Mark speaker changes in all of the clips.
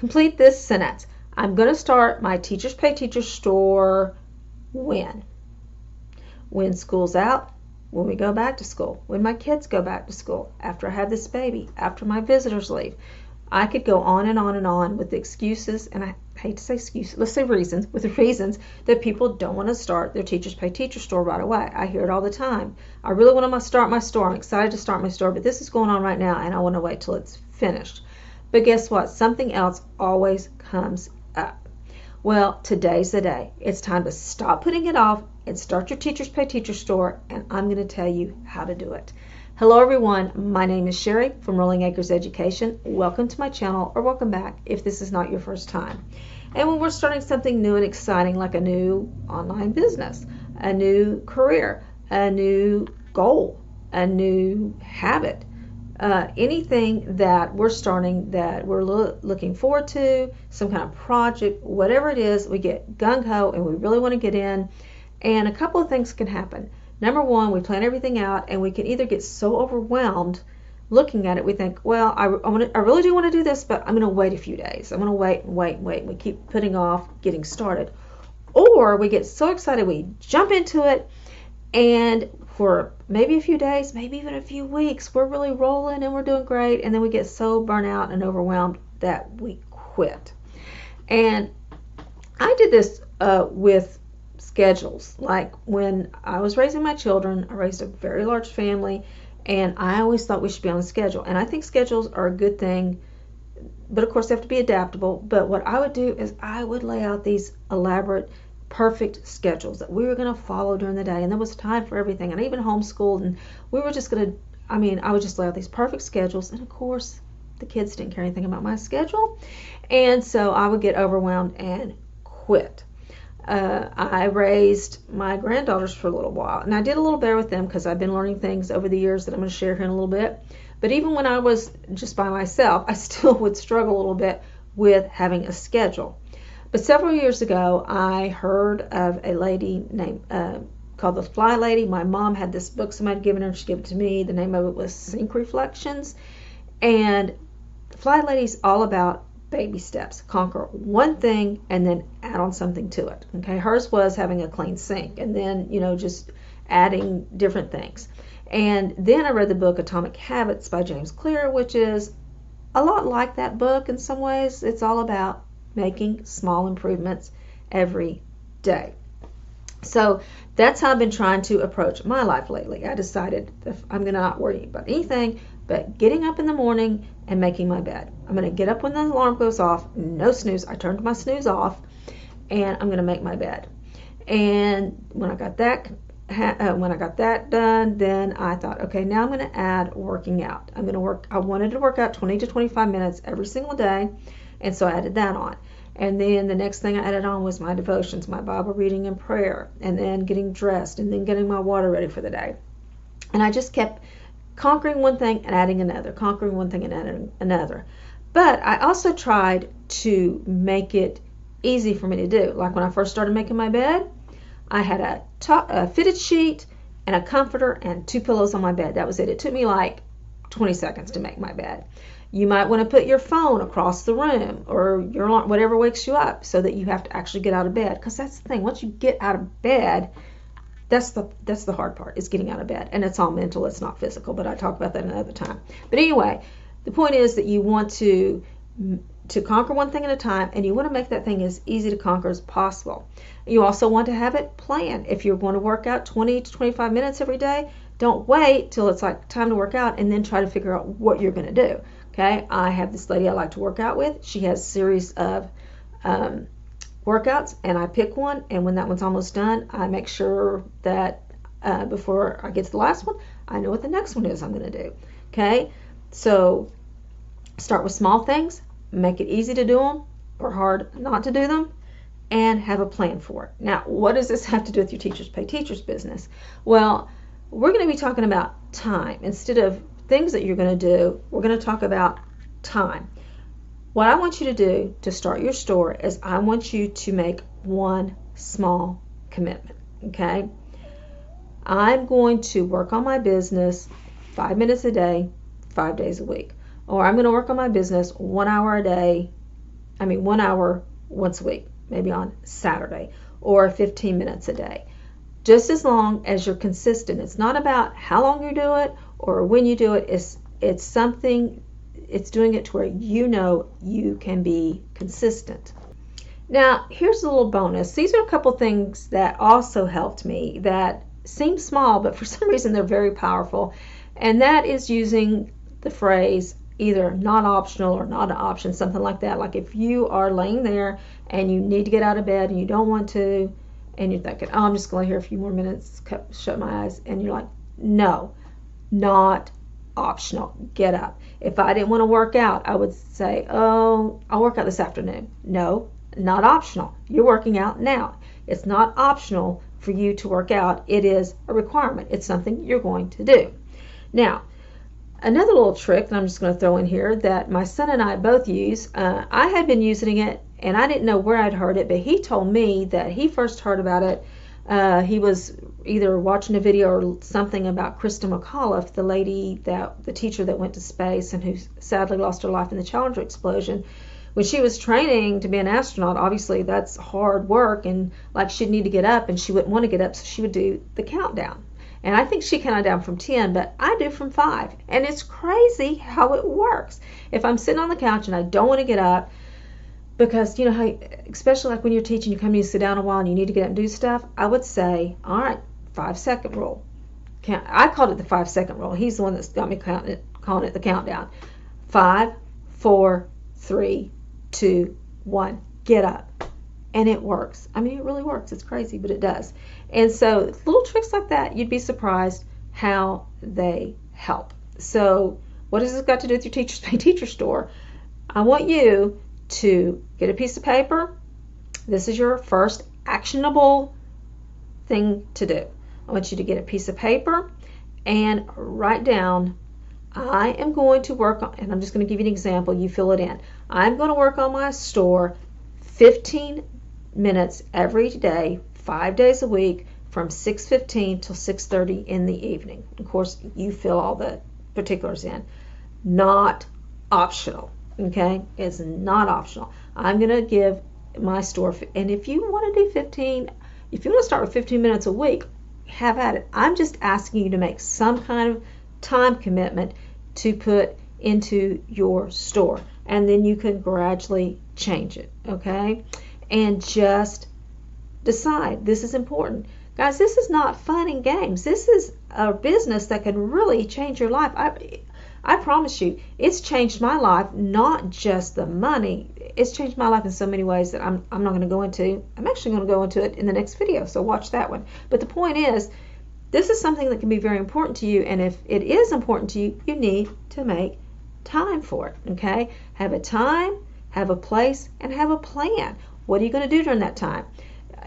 Speaker 1: complete this sentence. I'm going to start my Teachers Pay Teachers store when? When school's out, when we go back to school, when my kids go back to school, after I have this baby, after my visitors leave. I could go on and on and on with the excuses, and I hate to say excuses, let's say reasons, with the reasons that people don't want to start their Teachers Pay Teachers store right away. I hear it all the time. I really want to start my store. I'm excited to start my store, but this is going on right now, and I want to wait till it's finished. But guess what? Something else always comes up. Well, today's the day. It's time to stop putting it off and start your Teachers Pay Teachers store, and I'm going to tell you how to do it. Hello everyone, my name is Sherry from Rolling Acres Education. Welcome to my channel, or welcome back if this is not your first time. And when we're starting something new and exciting, like a new online business, a new career, a new goal, a new habit, anything that we're starting that we're looking forward to, some kind of project, whatever it is, we get gung-ho and we really want to get in, and a couple of things can happen. Number one, we plan everything out, and we can either get so overwhelmed looking at it, we think, well, I really do want to do this, but I'm going to wait a few days. I'm going to wait and wait and wait, and we keep putting off getting started. Or we get so excited, we jump into it, and for maybe a few days, maybe even a few weeks, we're really rolling and we're doing great, and then we get so burnt out and overwhelmed that we quit. And I did this with schedules. Like when I was raising my children, I raised a very large family, and I always thought we should be on a schedule. And I think schedules are a good thing, but of course they have to be adaptable. But what I would do is I would lay out these elaborate, perfect schedules that we were going to follow during the day, and there was time for everything. And I even homeschooled, and we were just going to, I would just lay out these perfect schedules, and of course the kids didn't care anything about my schedule, and so I would get overwhelmed and quit. I raised my granddaughters for a little while, and I did a little better with them because I've been learning things over the years that I'm going to share here in a little bit. But even when I was just by myself, I still would struggle a little bit with having a schedule. But several years ago, I heard of a lady named called the Fly Lady. My mom had this book somebody had given her, and she gave it to me. The name of it was Sync Reflections, and the Fly Lady's all about baby steps. Conquer one thing and then add on something to it. Okay, hers was having a clean sink, and then just adding different things. And then I read the book Atomic Habits by James Clear, which is a lot like that book in some ways. It's all about making small improvements every day. So that's how I've been trying to approach my life lately. I decided I'm going to not worry about anything but getting up in the morning and making my bed. I'm going to get up when the alarm goes off, no snooze. I turned my snooze off, and I'm going to make my bed. And when I got that done, then I thought, okay, now I'm going to add working out. I wanted to work out 20 to 25 minutes every single day, and so I added that on. And then the next thing I added on was my devotions, my Bible reading and prayer, and then getting dressed, and then getting my water ready for the day. And I just kept conquering one thing and adding another, conquering one thing and adding another. But I also tried to make it easy for me to do. Like when I first started making my bed, I had a fitted sheet and a comforter and 2 pillows on my bed. That was it. It took me like 20 seconds to make my bed. You might want to put your phone across the room, or your alarm, whatever wakes you up, so that you have to actually get out of bed. Because that's the thing. Once you get out of bed, that's the hard part, is getting out of bed. And it's all mental, it's not physical, but I talk about that another time. But anyway, the point is that you want to conquer one thing at a time, and you want to make that thing as easy to conquer as possible. You also want to have it planned. If you're going to work out 20 to 25 minutes every day, don't wait till it's like time to work out and then try to figure out what you're going to do. Okay, I have this lady I like to work out with. She has a series of workouts, and I pick one, and when that one's almost done, I make sure that before I get to the last one, I know what the next one is I'm going to do. Okay, so start with small things, make it easy to do them or hard not to do them, and have a plan for it. Now, what does this have to do with your Teachers Pay Teachers business? Well, we're going to be talking about time. Instead of things that you're going to do, we're going to talk about time. What I want you to do to start your store is I want you to make one small commitment, okay? I'm going to work on my business 5 minutes a day, 5 days a week. Or I'm going to work on my business 1 hour a day, 1 hour once a week, maybe on Saturday, or 15 minutes a day. Just as long as you're consistent. It's not about how long you do it or when you do it. It's something, it's doing it to where you know you can be consistent. Now, here's a little bonus. These are a couple things that also helped me that seem small, but for some reason they're very powerful. And that is using the phrase either not optional or not an option, something like that. Like if you are laying there and you need to get out of bed and you don't want to, and you're thinking, oh, I'm just going to here a few more minutes, shut my eyes, and you're like, no, not optional. Get up. If I didn't want to work out, I would say, oh, I'll work out this afternoon. No, not optional. You're working out now. It's not optional for you to work out. It is a requirement. It's something you're going to do. Now, another little trick that I'm just going to throw in here that my son and I both use, I had been using it and I didn't know where I'd heard it, but he told me that he first heard about it. He was either watching a video or something about Krista McAuliffe, the teacher that went to space and who sadly lost her life in the Challenger explosion. When she was training to be an astronaut, obviously that's hard work, and like she'd need to get up and she wouldn't want to get up, so she would do the countdown. And I think she counted down from 10, but I do from 5. And it's crazy how it works. If I'm sitting on the couch and I don't want to get up, because you know how, especially like when you're teaching, you come and you sit down a while and you need to get up and do stuff, I would say, all right, 5-second rule. I called it the 5-second rule. He's the one that's got me calling it the countdown. 5, 4, 3, 2, 1, get up. And it works. I mean, it really works. It's crazy, but it does. And so little tricks like that, you'd be surprised how they help. So what has this got to do with your Teachers Pay Teacher store? I want you to get a piece of paper. This is your first actionable thing to do. I want you to get a piece of paper and write down, I am going to work on, and I'm just going to give you an example, you fill it in. I'm going to work on my store 15 minutes every day, 5 days a week, from 6:15 till 6:30 in the evening. Of course, you fill all the particulars in. Not optional, okay? It's not optional. I'm going to give my store, and if you want to do 15, if you want to start with 15 minutes a week, have at it. I'm just asking you to make some kind of time commitment to put into your store, and then you can gradually change it, okay? And just decide, this is important. Guys, this is not fun and games. This is a business that can really change your life. I promise you, it's changed my life, not just the money. It's changed my life in so many ways that I'm not going to go into. I'm actually going to go into it in the next video, so watch that one. But the point is, this is something that can be very important to you, and if it is important to you, you need to make time for it, okay? Have a time, have a place, and have a plan. What are you going to do during that time?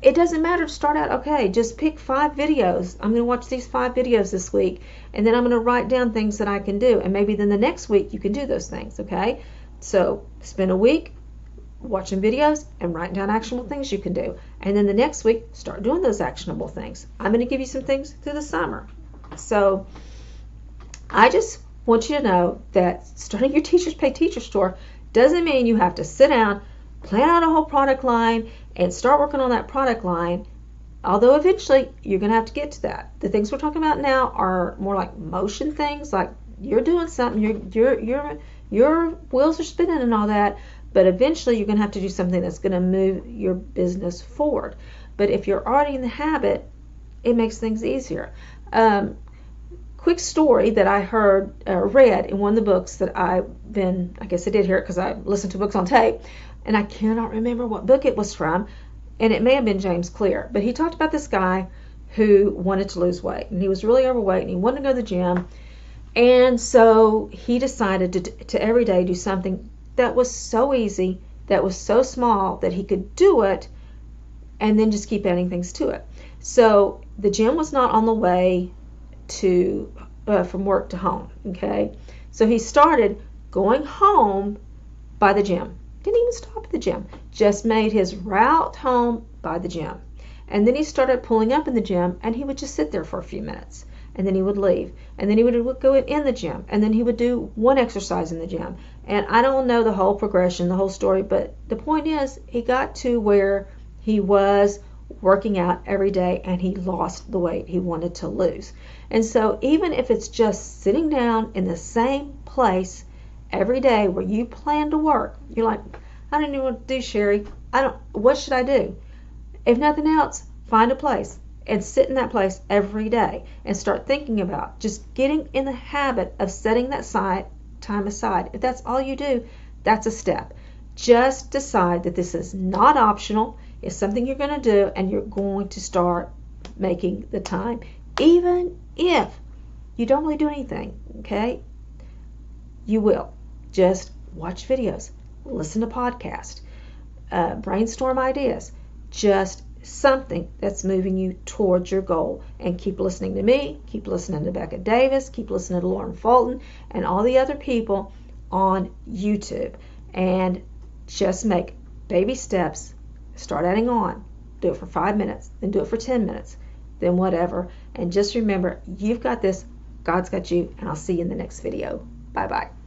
Speaker 1: It doesn't matter to start out, okay, just pick 5 videos. I'm going to watch these 5 videos this week, and then I'm going to write down things that I can do, and maybe then the next week you can do those things, okay? So spend a week watching videos and writing down actionable things you can do, and then the next week start doing those actionable things. I'm going to give you some things through the summer. So I just want you to know that starting your Teachers Pay Teacher store doesn't mean you have to sit down, plan out a whole product line, and start working on that product line, although eventually you're going to have to get to that. The things we're talking about now are more like motion things, like you're doing something, your wheels are spinning and all that, but eventually you're going to have to do something that's going to move your business forward. But if you're already in the habit, it makes things easier. Quick story that I read in one of the books that I guess I did hear it because I listened to books on tape, and I cannot remember what book it was from, and it may have been James Clear, but he talked about this guy who wanted to lose weight, and he was really overweight, and he wanted to go to the gym, and so he decided to every day do something that was so easy, that was so small that he could do it, and then just keep adding things to it. So the gym was not on the way to from work to home, okay? So he started going home by the gym. Didn't even stop at the gym, just made his route home by the gym. And then he started pulling up in the gym, and he would just sit there for a few minutes, and then he would leave, and then he would go in the gym, and then he would do one exercise in the gym, And I don't know the whole progression, the whole story, but the point is he got to where he was working out every day and he lost the weight he wanted to lose. And so even if it's just sitting down in the same place every day where you plan to work, you're like, I don't know what to do, Sherry. What should I do? If nothing else, find a place and sit in that place every day and start thinking about just getting in the habit of setting that time aside. If that's all you do, that's a step. Just decide that this is not optional. It's something you're going to do, and you're going to start making the time, even if you don't really do anything. Okay, you will. Just watch videos, listen to podcasts, brainstorm ideas, just something that's moving you towards your goal. And keep listening to me, keep listening to Becca Davis, keep listening to Lauren Fulton and all the other people on YouTube, and just make baby steps. Start adding on. Do it for 5 minutes, then do it for 10 minutes, then whatever. And just remember, you've got this, God's got you, and I'll see you in the next video. Bye-bye.